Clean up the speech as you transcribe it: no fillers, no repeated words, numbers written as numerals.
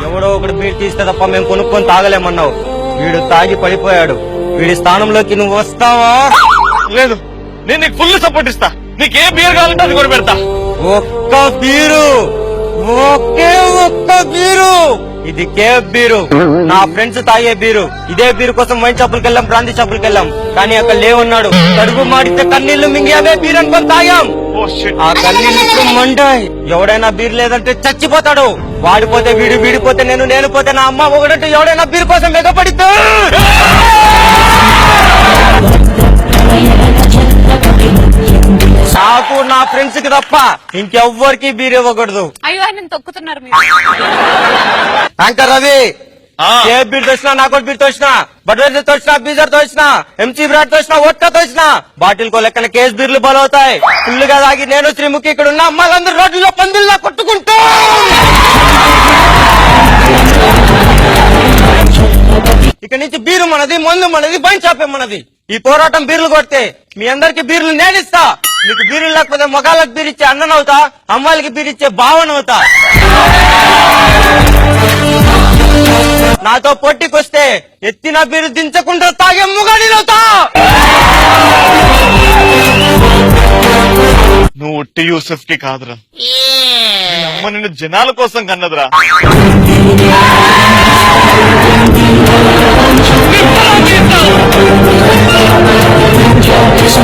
ఎవడో ఒకటి బీర్ తీస్తే తప్ప మేము కొనుక్కొని తాగలేమన్నావు. వీడు తాగి పడిపోయాడు. వీడి స్థానంలోకి నువ్వు వస్తావా? లేదు, నేను నీకు ఫుల్ సపోర్ట్ ఇస్తా. నీకే బీర్ కావాలంటే అది కొని పెడతా. ఒక్క బీరు, ఒకే ఒక్క బీరు. ఇది కేఫ్ బీరు, నా ఫ్రెండ్స్ తాగే బీరు. ఇదే బీరు కోసం వైన్ షాపులకి వెళ్ళాం, బ్రాందీ షాపులకి వెళ్ళాం, కానీ అక్కడ లేవన్నాడు. కడుపు మాడితే కన్నీళ్లు మింగి అవే బీర్ అనుకొని తాగాం. ఆ కన్నీళ్లు ఇప్పుడు మండాయి. ఎవడైనా బీర్ లేదంటే చచ్చిపోతాడు. వాడిపోతే వీడు, వీడిపోతే నేను, నేను పోతే నా అమ్మ. ఒకడంటే ఎవడైనా బీర్ కోసం ఎగపడితే నాకు నా ఫ్రెండ్స్ కి తప్ప ఇంకెవ్వరికి బీర్ ఇవ్వకూడదు. అయ్యో ఆయన తొక్కుతున్నారు మీరు. యాంకర్ రవి, ఏ బీర్ తోచినా, నాకు బీర్ తోచినా, బడ్వైజర్ తోచినా, బీజర్ తోచినా, ఎంసీ బ్రాడ్ తోచినా, వోడ్కా తోచినా, బాటిల్ కో లెక్కన కేసు బీర్లు బలవుతాయి. ఫుల్లుగా తాగి నేను శ్రీముఖి ఇక్కడ ఉన్న అమ్మాయిలందరూ రోడ్లలో పందుల్లా కొట్టుకుంటూ ఇక నుంచి బీరు మనది, మందు మనది, వైన్ షాపే మనది. ఈ పోరాటం బీర్లు కొడితే మీ అందరికి బీర్లు నేనిస్తా. మీకు బీర్లు లేకపోతే మగాళ్ళకి బీర్ ఇచ్చే అన్ననవుతా, అమ్మాయిలకి బీర్ ఇచ్చే భావనవుతా. నాతో పోటీకొస్తే ఎత్తిన బీరు దించకుండా తాగే ముగాడినవుతా. నువ్వు ఉట్టి యూసఫ్ కి కాదురా, అమ్మ నిన్ను జనాల కోసం కన్నదిరా. Just